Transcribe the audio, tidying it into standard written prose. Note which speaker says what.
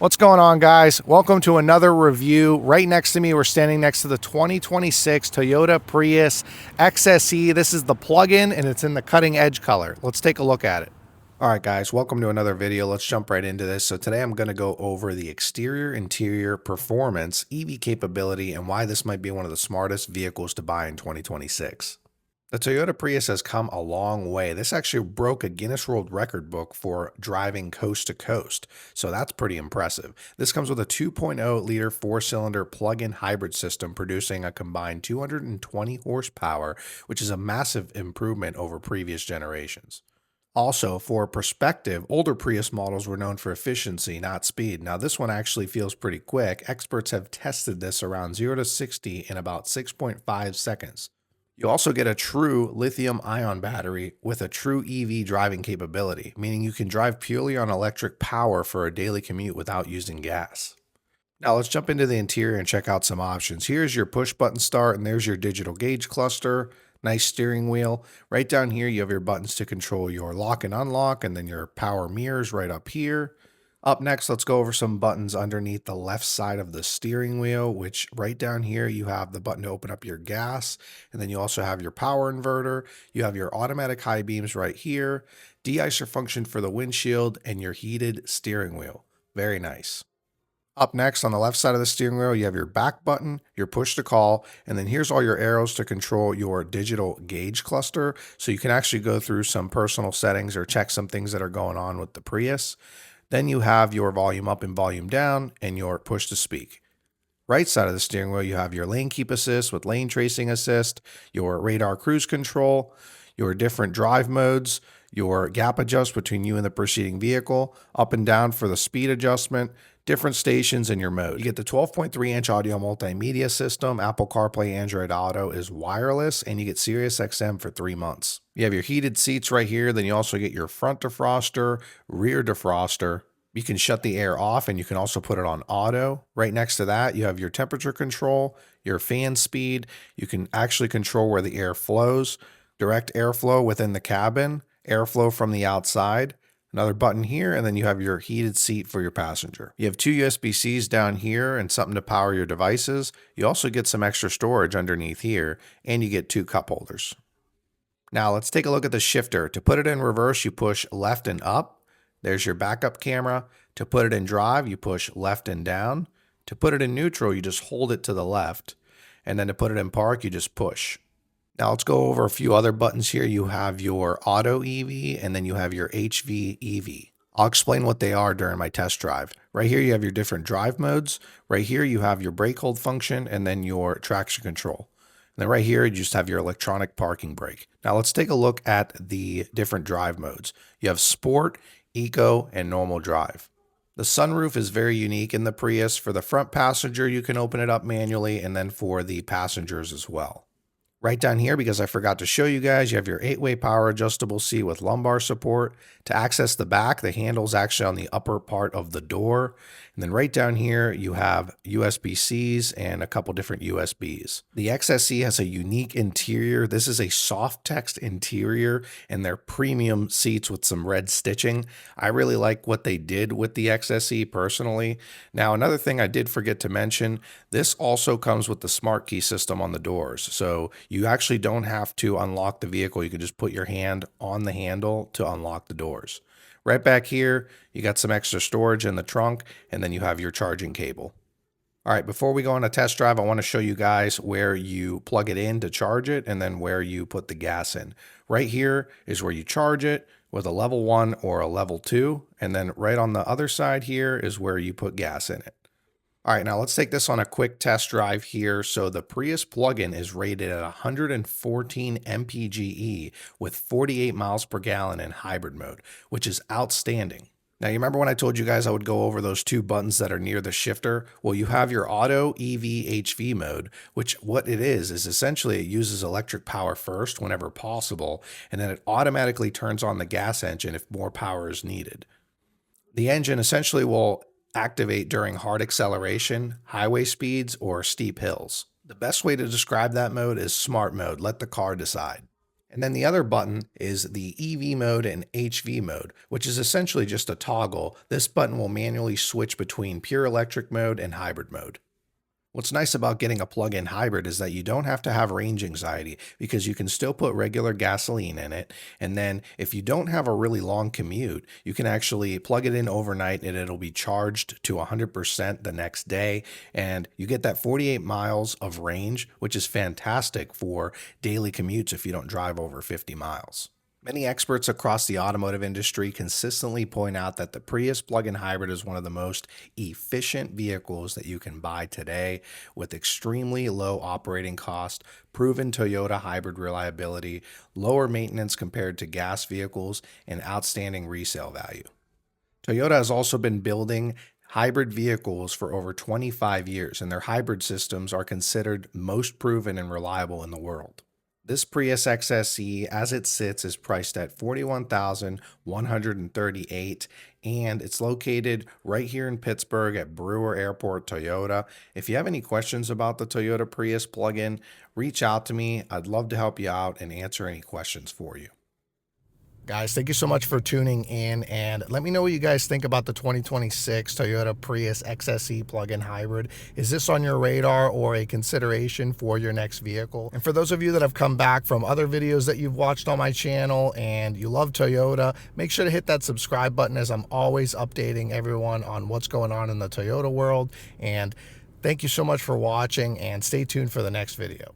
Speaker 1: What's going on, guys? Welcome to another review. Right next to me, we're standing next to the 2026 Toyota Prius XSE. This is the plug-in and it's in the cutting edge color. Let's take a look at it. All right, guys, welcome to another video. Let's jump right into this. So today I'm going to go over the exterior, interior, performance, EV capability, and why this might be one of the smartest vehicles to buy in 2026. The Toyota Prius has come a long way. This actually broke a Guinness World Record book for driving coast to coast, so that's pretty impressive. This comes with a 2.0-liter four-cylinder plug-in hybrid system producing a combined 220 horsepower, which is a massive improvement over previous generations. Also, for perspective, older Prius models were known for efficiency, not speed. Now, this one actually feels pretty quick. Experts have tested this around 0 to 60 in about 6.5 seconds. You also get a true lithium-ion battery with a true EV driving capability, meaning you can drive purely on electric power for a daily commute without using gas. Now let's jump into the interior and check out some options. Here's your push button start, and there's your digital gauge cluster. Nice steering wheel. Right down here, you have your buttons to control your lock and unlock, and then your power mirrors right up here. Up next, let's go over some buttons underneath the left side of the steering wheel, which right down here, you have the button to open up your gas, and then you also have your power inverter. You have your automatic high beams right here, de-icer function for the windshield, and your heated steering wheel. Very nice. Up next, on the left side of the steering wheel, you have your back button, your push to call, and then here's all your arrows to control your digital gauge cluster. So you can actually go through some personal settings or check some things that are going on with the Prius. Then you have your volume up and volume down and your push to speak. Right side of the steering wheel, you have your lane keep assist with lane tracing assist, your radar cruise control, your different drive modes, your gap adjust between you and the preceding vehicle, up and down for the speed adjustment, different stations, and your mode. You get the 12.3-inch audio multimedia system. Apple CarPlay, Android Auto is wireless, and you get Sirius XM for 3 months. You have your heated seats right here. Then you also get your front defroster, rear defroster. You can shut the air off, and you can also put it on auto. Right next to that, you have your temperature control, your fan speed. You can actually control where the air flows, direct airflow within the cabin, airflow from the outside. Another button here, and then you have your heated seat for your passenger. You have 2 USB-Cs down here and something to power your devices. You also get some extra storage underneath here, and you get 2 cup holders. Now let's take a look at the shifter. To put it in reverse, you push left and up. There's your backup camera. To put it in drive, you push left and down. To put it in neutral, you just hold it to the left. And then to put it in park, you just push. Now let's go over a few other buttons here. You have your auto EV and then you have your HV EV. I'll explain what they are during my test drive. Right here you have your different drive modes. Right here you have your brake hold function and then your traction control. And then right here you just have your electronic parking brake. Now let's take a look at the different drive modes. You have Sport, Eco, and Normal Drive. The sunroof is very unique in the Prius. For the front passenger, you can open it up manually, and then for the passengers as well. Right down here, because I forgot to show you guys, you have your 8-way power adjustable seat with lumbar support. To access the back, the handle's actually on the upper part of the door. And then right down here, you have USB-Cs and a couple different USBs. The XSE has a unique interior. This is a soft text interior, and they're premium seats with some red stitching. I really like what they did with the XSE personally. Now, another thing I did forget to mention, this also comes with the smart key system on the doors. So you actually don't have to unlock the vehicle. You can just put your hand on the handle to unlock the doors. Right back here, you got some extra storage in the trunk, and then you have your charging cable. All right, before we go on a test drive, I want to show you guys where you plug it in to charge it and then where you put the gas in. Right here is where you charge it with a level 1 or a level 2, and then right on the other side here is where you put gas in it. All right, now let's take this on a quick test drive here. So the Prius plug-in is rated at 114 mpge with 48 miles per gallon in hybrid mode, which is outstanding. Now, you remember when I told you guys I would go over those 2 buttons that are near the shifter? Well, you have your auto EV HV mode, which what it is essentially it uses electric power first whenever possible, and then it automatically turns on the gas engine if more power is needed. The engine essentially will activate during hard acceleration, highway speeds, or steep hills. The best way to describe that mode is smart mode. Let the car decide. And then the other button is the EV mode and HV mode, which is essentially just a toggle. This button will manually switch between pure electric mode and hybrid mode. What's nice about getting a plug-in hybrid is that you don't have to have range anxiety because you can still put regular gasoline in it. And then if you don't have a really long commute, you can actually plug it in overnight and it'll be charged to 100% the next day. And you get that 48 miles of range, which is fantastic for daily commutes if you don't drive over 50 miles. Many experts across the automotive industry consistently point out that the Prius plug-in hybrid is one of the most efficient vehicles that you can buy today, with extremely low operating cost, proven Toyota hybrid reliability, lower maintenance compared to gas vehicles, and outstanding resale value. Toyota has also been building hybrid vehicles for over 25 years, and their hybrid systems are considered most proven and reliable in the world. This Prius XSE, as it sits, is priced at $41,138, and it's located right here in Pittsburgh at Brewer Airport Toyota. If you have any questions about the Toyota Prius plug-in, reach out to me. I'd love to help you out and answer any questions for you. Guys, thank you so much for tuning in, and let me know what you guys think about the 2026 Toyota Prius XSE plug-in hybrid. Is this on your radar or a consideration for your next vehicle? And for those of you that have come back from other videos that you've watched on my channel and you love Toyota, make sure to hit that subscribe button, as I'm always updating everyone on what's going on in the Toyota world. And thank you so much for watching, and stay tuned for the next video.